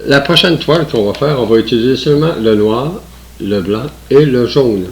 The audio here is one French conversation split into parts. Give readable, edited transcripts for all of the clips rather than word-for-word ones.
La prochaine toile qu'on va faire, on va utiliser seulement le noir, le blanc et le jaune.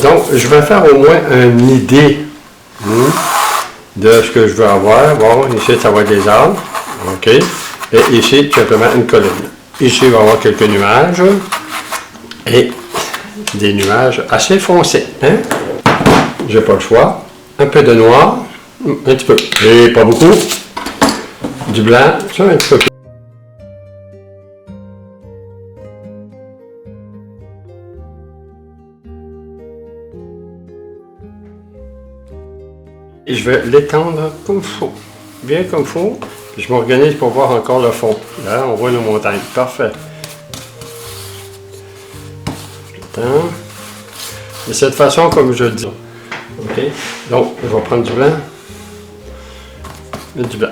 Donc, je vais faire au moins une idée de ce que je veux avoir. Bon, ici, ça va être des arbres. OK. Et ici, tout simplement, une colline. Ici, il va y avoir quelques nuages. Et des nuages assez foncés. Hein? J'ai pas le choix. Un peu de noir. Un petit peu. Et pas beaucoup. Du blanc. Ça, un petit peu. Et je vais l'étendre comme il faut. Bien comme il faut. Puis je m'organise pour voir encore le fond. Là, on voit nos montagnes. Parfait. De cette façon, comme je le dis. OK? Donc, je vais prendre du blanc. Et du blanc.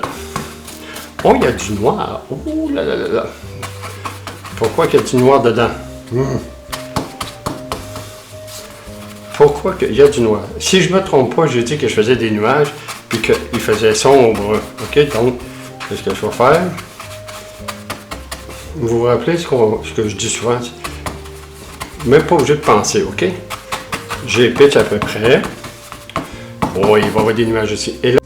Oh, il y a du noir. Oh là là là là. Pourquoi qu'il y a du noir dedans? Pourquoi qu'il y a du noir? Si je ne me trompe pas, j'ai dit que je faisais des nuages puis qu'il faisait sombre. OK? Donc, qu'est-ce que je vais faire? Vous vous rappelez ce que je dis souvent? Même pas obligé de penser, OK? J'ai pitch à peu près. Oh, il va y avoir des nuages ici. Et là,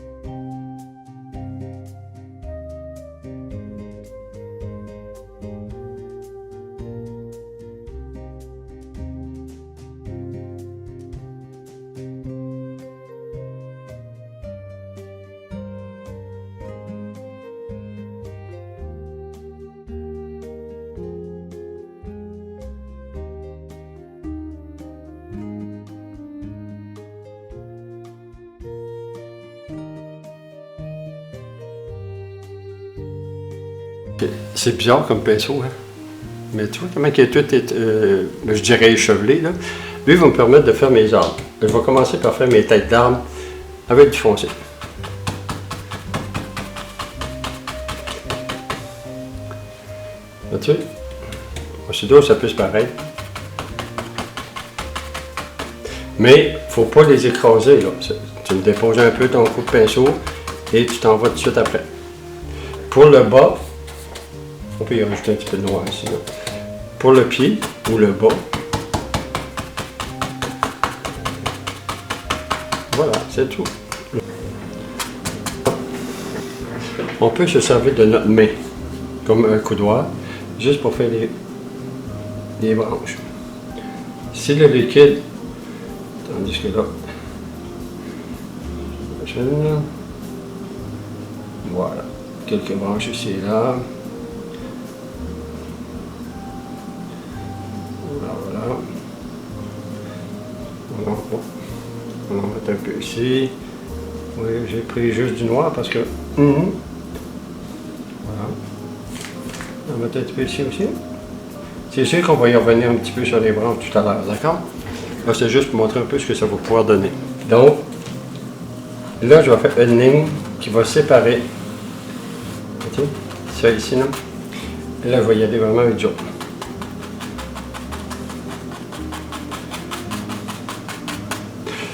c'est bizarre comme pinceau, hein? Mais tu vois comment il est tout, je dirais, échevelé, là. Lui, il va me permettre de faire mes arbres. Je vais commencer par faire mes têtes d'arbres avec du foncé. Là, tu sais, c'est dur, ça peut se pareil. Mais il ne faut pas les écraser, là. Tu me déposes un peu ton coup de pinceau et tu t'en vas tout de suite après. Pour le bas, on peut y rajouter un petit peu de noir ici. Là. Pour le pied ou le bas, voilà, c'est tout. On peut se servir de notre main, comme un coudoir, juste pour faire les branches. Si le liquide, tandis que là, voilà, quelques branches ici et là. On va mettre un peu ici. Oui, j'ai pris juste du noir parce que... Voilà. On va mettre un petit peu ici aussi. C'est sûr qu'on va y revenir un petit peu sur les branches tout à l'heure, d'accord? Là, c'est juste pour montrer un peu ce que ça va pouvoir donner. Donc, là, je vais faire une ligne qui va séparer. Okay. Ça ici, là. Et là, je vais y aller vraiment avec du jaune.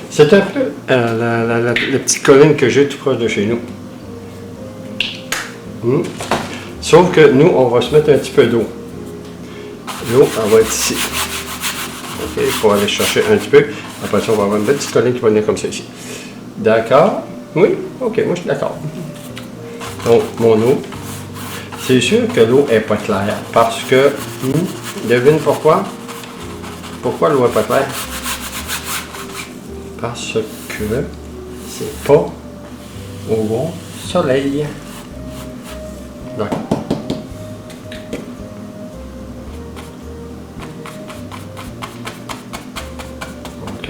C'est un peu la petite colline que j'ai tout proche de chez nous. Sauf que nous, on va se mettre un petit peu d'eau. L'eau, elle va être ici. OK, il faut aller chercher un petit peu. Après ça, on va avoir une petite colline qui va venir comme ça ici. D'accord? Oui? OK, moi je suis d'accord. Donc, mon eau. C'est sûr que l'eau n'est pas claire parce que, devine pourquoi? Pourquoi l'eau n'est pas claire? Parce que c'est pas au bon soleil. D'accord. OK.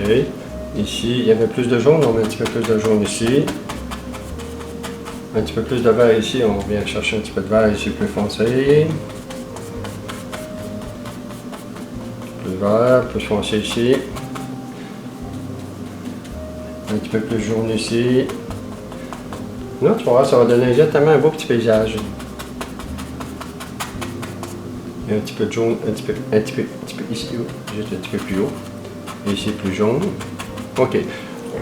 Ici, il y avait plus de jaune, on met un petit peu plus de jaune ici. Un petit peu plus de vert ici, on vient chercher un petit peu de vert ici plus foncé. Plus vert, plus foncé ici. Un petit peu plus jaune ici. Là, tu vas voir, ça va donner exactement un beau petit paysage. Et un petit peu de jaune, un petit peu ici, juste un petit peu plus haut. Et ici, plus jaune. OK. Vous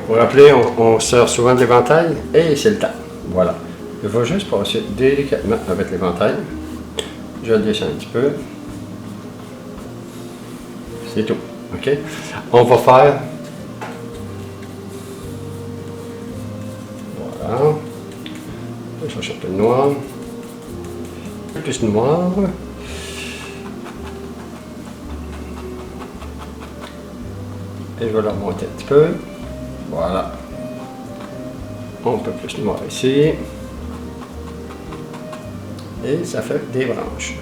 vous rappelez, on sert souvent de l'éventail et c'est le temps. Voilà. Je vais juste passer délicatement avec l'éventail. Je le descends un petit peu. C'est tout. OK? On va faire... Voilà. Je vais chercher un peu de noir. Un peu plus noir. Et je vais le remonter un petit peu. Voilà. Un peu plus noir ici. Et ça fait des branches.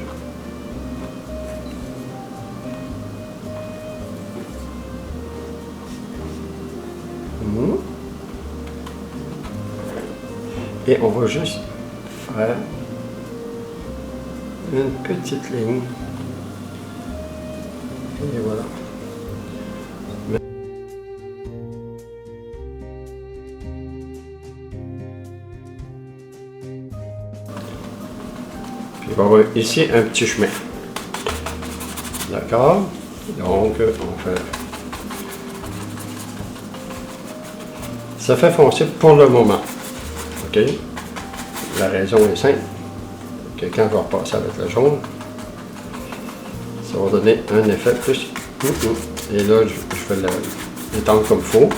Et on va juste faire une petite ligne. Et voilà. Puis on va avoir ici un petit chemin. D'accord? Donc, on fait... Ça fait foncer pour le moment. OK? La raison est simple. Que quand je vais repasser avec le jaune, ça va donner un effet plus. Et là, je vais l'étendre comme il faut.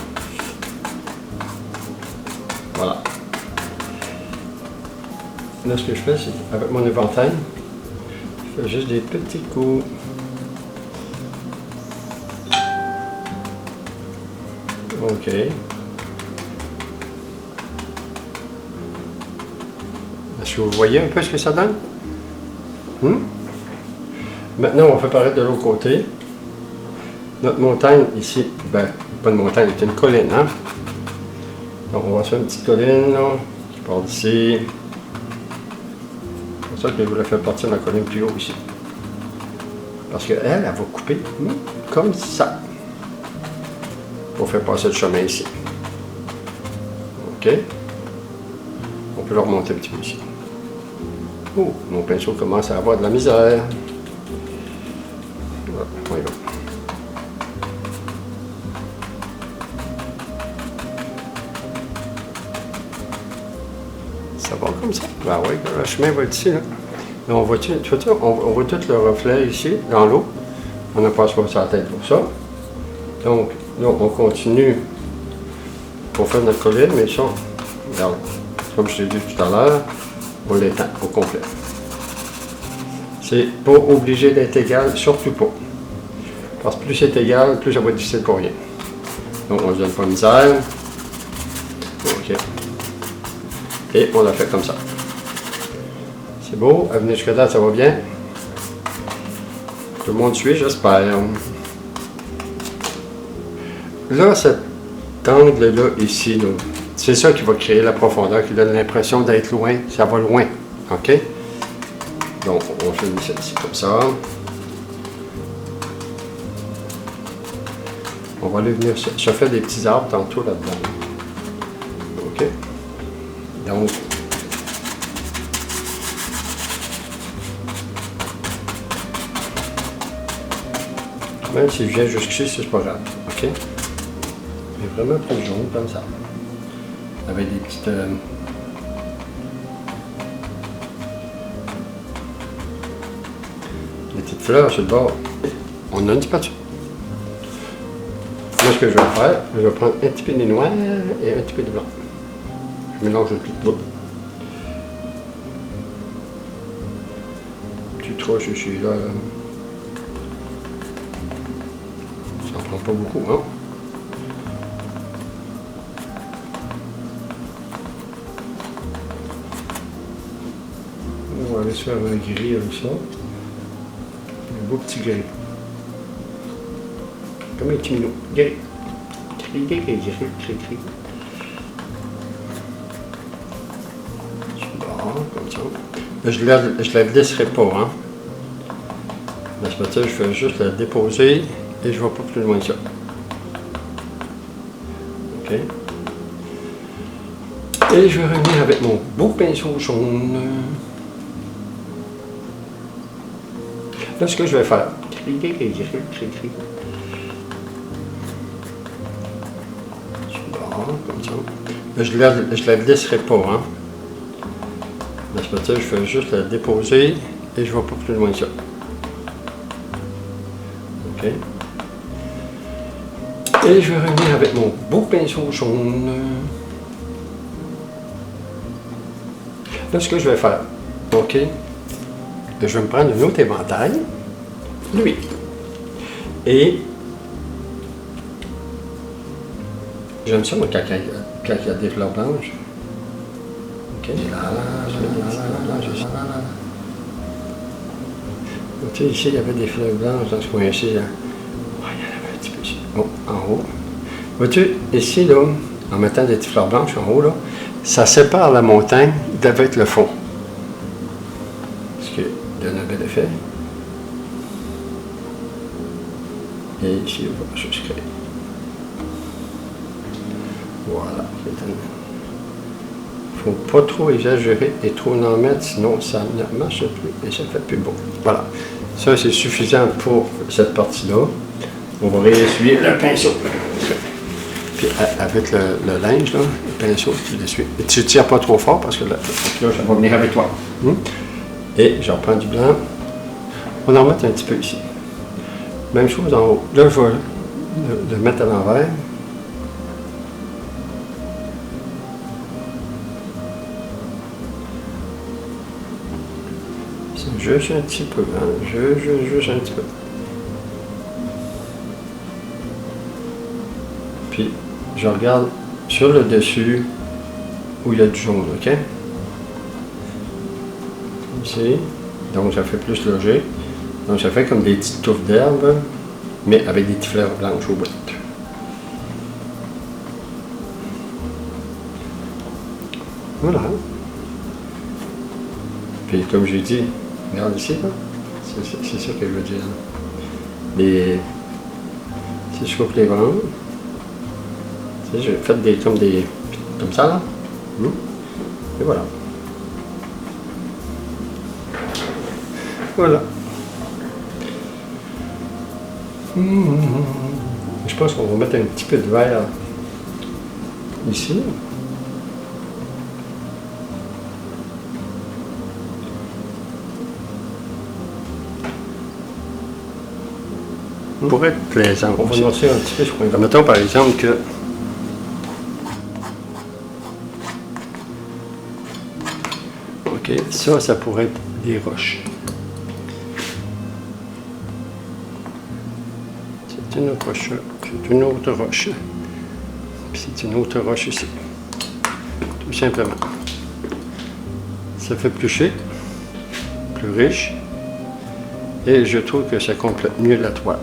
Voilà. Là, ce que je fais, c'est avec mon éventail, je fais juste des petits coups. OK. Est-ce que vous voyez un peu ce que ça donne? Maintenant, on fait pareil de l'autre côté. Notre montagne ici, ben, pas une montagne, c'est une colline, hein? Donc, on va faire une petite colline, là, qui part d'ici. C'est pour ça que je voulais faire partir de la colline plus haut ici. Parce qu'elle, elle va couper comme ça. Pour faire passer le chemin ici. OK? On peut le remonter un petit peu ici. Oh, mon pinceau commence à avoir de la misère. Voilà, on y va. Ça va comme ça. Ben oui, le chemin va être ici, là. Là, on voit tout le reflet ici, dans l'eau. On n'a pas à se passer la tête pour ça. Donc, là, on continue pour faire notre colline, mais ça, regarde, comme je t'ai dit tout à l'heure, on l'étend au complet. C'est pas obligé d'être égal, surtout pas. Parce que plus c'est égal, plus ça va être difficile pour rien. Donc, on ne se donne pas misère. OK. Et on l'a fait comme ça. C'est beau. À venir jusqu'à là, ça va bien. Tout le monde suit, j'espère. Là, cet angle-là, ici, c'est ça qui va créer la profondeur, qui donne l'impression d'être loin. Ça va loin. OK? Donc, on finit ça ici comme ça. On va aller venir... Je fais des petits arbres tantôt là-dedans. OK? Donc... Même si je viens jusqu'ici, c'est pas grave. OK? Mais vraiment plus jaune comme ça. Avec des petites... des petites fleurs sur le bord. On a une spatule. Là, ce que je vais faire, je vais prendre un petit peu de noir et un petit peu de blanc. Je mélange le tout. Tu trouches ici, là. Ça en prend pas beaucoup, hein? On va aller se faire un gris avec ça. Un beau petit gris. Comme un petit minou. Gris. Gris. Bon, comme ça. Je la laisserai pas, hein. La spatule, je fais juste la déposer et je ne vais pas plus loin que ça. OK. Et je vais revenir avec mon beau pinceau jaune. Là, ce que je vais faire, comme ça. Là, je la laisserai pas, hein. La spatule, je fais juste la déposer et je ne vais pas plus loin que ça. OK. Et je vais revenir avec mon beau pinceau jaune. Là, ce que je vais faire, OK, je vais me prendre un autre éventail, lui, et j'aime ça, moi, quand il y a des fleurs blanches. OK, tu sais, ici, il y avait des fleurs blanches dans ce coin-ci. Il y en avait un petit peu ici. Oh, en haut. Vois-tu, ici, là, en mettant des petites fleurs blanches en haut, là, ça sépare la montagne d'avec le fond. Ce qui donne un bel effet. Et ici, on va juste créer. Voilà. Il ne faut pas trop exagérer et trop en mettre, sinon ça ne marche plus et ça ne fait plus beau. Voilà. Ça, c'est suffisant pour cette partie-là. On va réessuyer le pinceau. Puis avec le linge, là, le pinceau, tu l'essuies. Et tu ne tires pas trop fort parce que là, ça va venir avec toi. Et j'en prends du blanc. On va en mettre un petit peu ici. Même chose en haut. Là, je vais le mettre à l'envers. Juste un petit peu, hein? Juste un petit peu. Puis, je regarde sur le dessus où il y a du jaune, OK? Ici. Donc, ça fait plus léger. Donc, ça fait comme des petites touffes d'herbe, mais avec des petites fleurs blanches au bout. Voilà. Puis, comme j'ai dit, regarde ici, là. C'est ça que je veux dire. Si je coupe les branches, tu sais, j'ai fait comme ça, là. Et voilà. Voilà. Je pense qu'on va mettre un petit peu de vert ici. Pour être plaisant. On va noter un petit peu ce qu'on va. Mettons par exemple que OK, ça pourrait être des roches. C'est une autre roche, c'est une autre roche. Puis c'est une autre roche ici. Tout simplement. Ça fait plus chic, plus riche. Et je trouve que ça complète mieux la toile.